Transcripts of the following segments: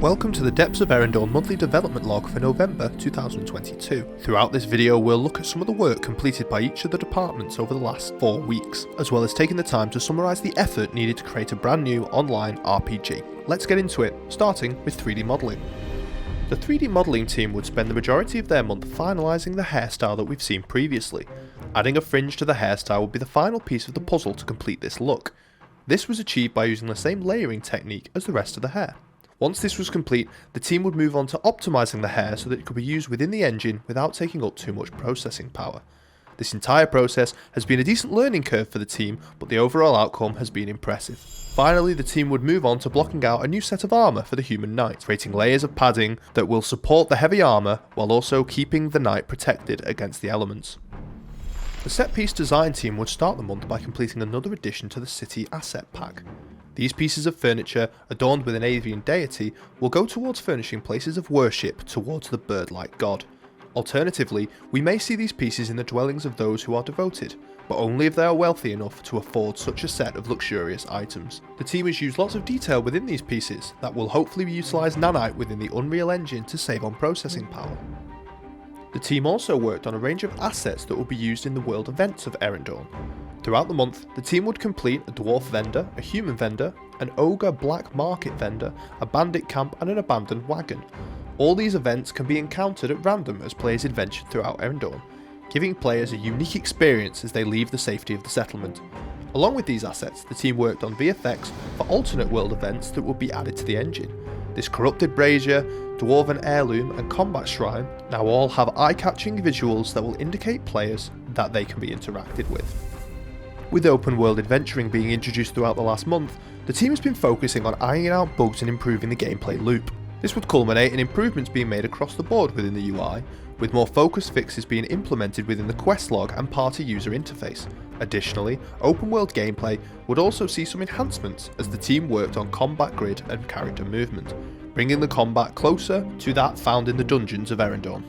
Welcome to the Depths of Erendorn monthly development log for November 2022. Throughout this video we'll look at some of the work completed by each of the departments over the last 4 weeks, as well as taking the time to summarise the effort needed to create a brand new online RPG. Let's get into it, starting with 3D modelling. The 3D modelling team would spend the majority of their month finalising the hairstyle that we've seen previously. Adding a fringe to the hairstyle would be the final piece of the puzzle to complete this look. This was achieved by using the same layering technique as the rest of the hair. Once this was complete, the team would move on to optimising the hair so that it could be used within the engine without taking up too much processing power. This entire process has been a decent learning curve for the team, but the overall outcome has been impressive. Finally, the team would move on to blocking out a new set of armour for the human knight, creating layers of padding that will support the heavy armour while also keeping the knight protected against the elements. The set piece design team would start the month by completing another addition to the city asset pack. These pieces of furniture, adorned with an avian deity, will go towards furnishing places of worship towards the bird-like god. Alternatively, we may see these pieces in the dwellings of those who are devoted, but only if they are wealthy enough to afford such a set of luxurious items. The team has used lots of detail within these pieces that will hopefully utilise Nanite within the Unreal Engine to save on processing power. The team also worked on a range of assets that will be used in the world events of Erendorn. Throughout the month, the team would complete a dwarf vendor, a human vendor, an ogre black market vendor, a bandit camp and an abandoned wagon. All these events can be encountered at random as players adventure throughout Erendorn, giving players a unique experience as they leave the safety of the settlement. Along with these assets, the team worked on VFX for alternate world events that would be added to the engine. This corrupted brazier, dwarven heirloom and combat shrine now all have eye-catching visuals that will indicate players that they can be interacted with. With open world adventuring being introduced throughout the last month, the team has been focusing on ironing out bugs and improving the gameplay loop. This would culminate in improvements being made across the board within the UI, with more focused fixes being implemented within the quest log and party user interface. Additionally, open world gameplay would also see some enhancements as the team worked on combat grid and character movement, bringing the combat closer to that found in the dungeons of Erendorn.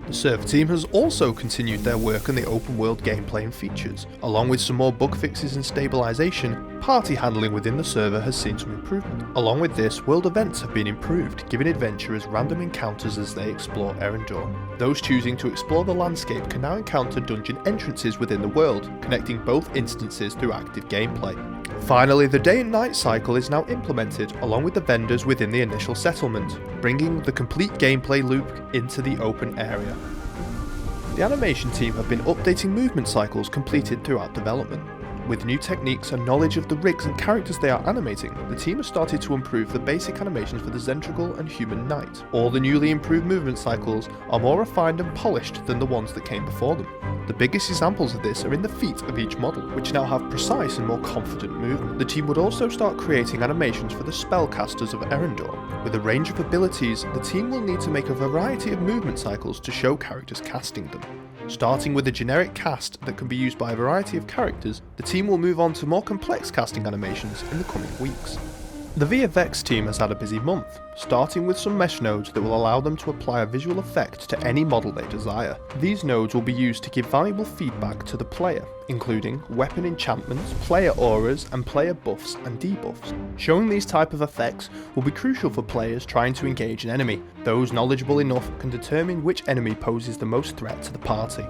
The server team has also continued their work on the open world gameplay and features. Along with some more bug fixes and stabilisation, party handling within the server has seen some improvement. Along with this, world events have been improved, giving adventurers random encounters as they explore Erendorn. Those choosing to explore the landscape can now encounter dungeon entrances within the world, connecting both instances through active gameplay. Finally, the day and night cycle is now implemented along with the vendors within the initial settlement, bringing the complete gameplay loop into the open area. The animation team have been updating movement cycles completed throughout development. With new techniques and knowledge of the rigs and characters they are animating, the team has started to improve the basic animations for the Zentragal and Human Knight. All the newly improved movement cycles are more refined and polished than the ones that came before them. The biggest examples of this are in the feet of each model, which now have precise and more confident movement. The team would also start creating animations for the spellcasters of Erendorn. With a range of abilities, the team will need to make a variety of movement cycles to show characters casting them. Starting with a generic cast that can be used by a variety of characters, the team will move on to more complex casting animations in the coming weeks. The VFX team has had a busy month, starting with some mesh nodes that will allow them to apply a visual effect to any model they desire. These nodes will be used to give valuable feedback to the player, including weapon enchantments, player auras, and player buffs and debuffs. Showing these type of effects will be crucial for players trying to engage an enemy. Those knowledgeable enough can determine which enemy poses the most threat to the party.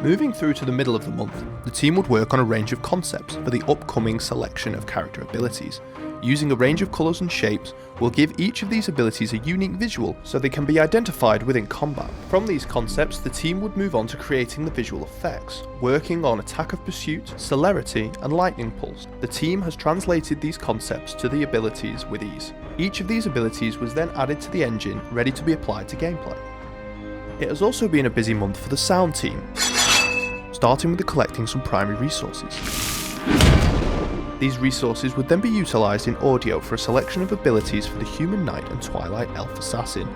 Moving through to the middle of the month, the team would work on a range of concepts for the upcoming selection of character abilities. Using a range of colours and shapes will give each of these abilities a unique visual so they can be identified within combat. From these concepts, the team would move on to creating the visual effects, working on attack of pursuit, celerity and lightning pulse. The team has translated these concepts to the abilities with ease. Each of these abilities was then added to the engine, ready to be applied to gameplay. It has also been a busy month for the sound team, starting with collecting some primary resources. These resources would then be utilised in audio for a selection of abilities for the Human Knight and Twilight Elf Assassin.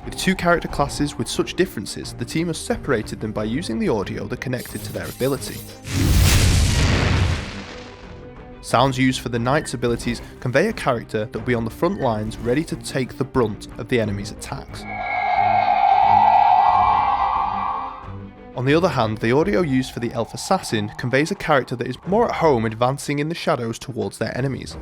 With two character classes with such differences, the team has separated them by using the audio that connected to their ability. Sounds used for the Knight's abilities convey a character that will be on the front lines ready to take the brunt of the enemy's attacks. On the other hand, the audio used for the Elf Assassin conveys a character that is more at home advancing in the shadows towards their enemies.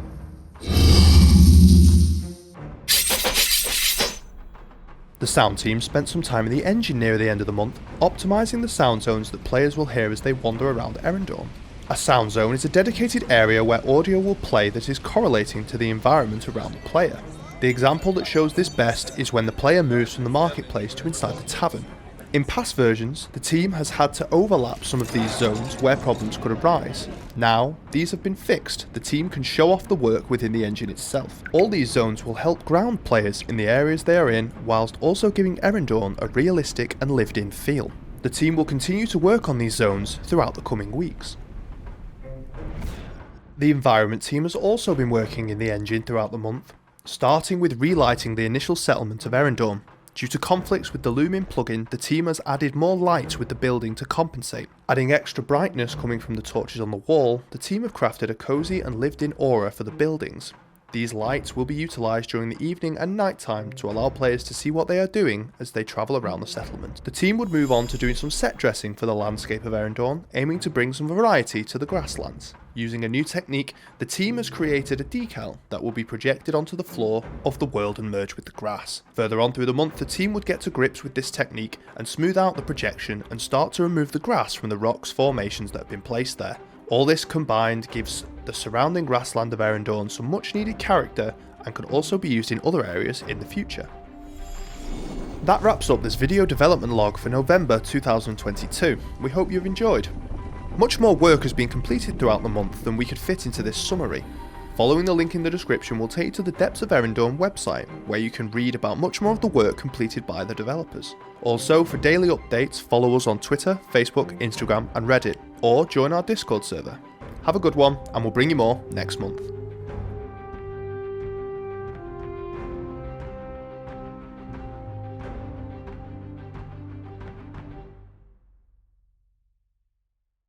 The sound team spent some time in the engine near the end of the month, optimising the sound zones that players will hear as they wander around Erendorn. A sound zone is a dedicated area where audio will play that is correlating to the environment around the player. The example that shows this best is when the player moves from the marketplace to inside the tavern. In past versions, the team has had to overlap some of these zones where problems could arise. Now, these have been fixed. The team can show off the work within the engine itself. All these zones will help ground players in the areas they are in, whilst also giving Erendorn a realistic and lived-in feel. The team will continue to work on these zones throughout the coming weeks. The environment team has also been working in the engine throughout the month, starting with relighting the initial settlement of Erendorn. Due to conflicts with the Lumin plugin, the team has added more lights with the building to compensate. Adding extra brightness coming from the torches on the wall, the team have crafted a cosy and lived-in aura for the buildings. These lights will be utilised during the evening and night time to allow players to see what they are doing as they travel around the settlement. The team would move on to doing some set dressing for the landscape of Erendorn, aiming to bring some variety to the grasslands. Using a new technique, the team has created a decal that will be projected onto the floor of the world and merge with the grass. Further on through the month, the team would get to grips with this technique and smooth out the projection and start to remove the grass from the rocks formations that have been placed there. All this combined gives the surrounding grassland of Erendorn some much needed character and could also be used in other areas in the future. That wraps up this video development log for November 2022. We hope you've enjoyed. Much more work has been completed throughout the month than we could fit into this summary. Following the link in the description will take you to the Depths of Erendorn website, where you can read about much more of the work completed by the developers. Also, for daily updates, follow us on Twitter, Facebook, Instagram and Reddit, or join our Discord server. Have a good one, and we'll bring you more next month.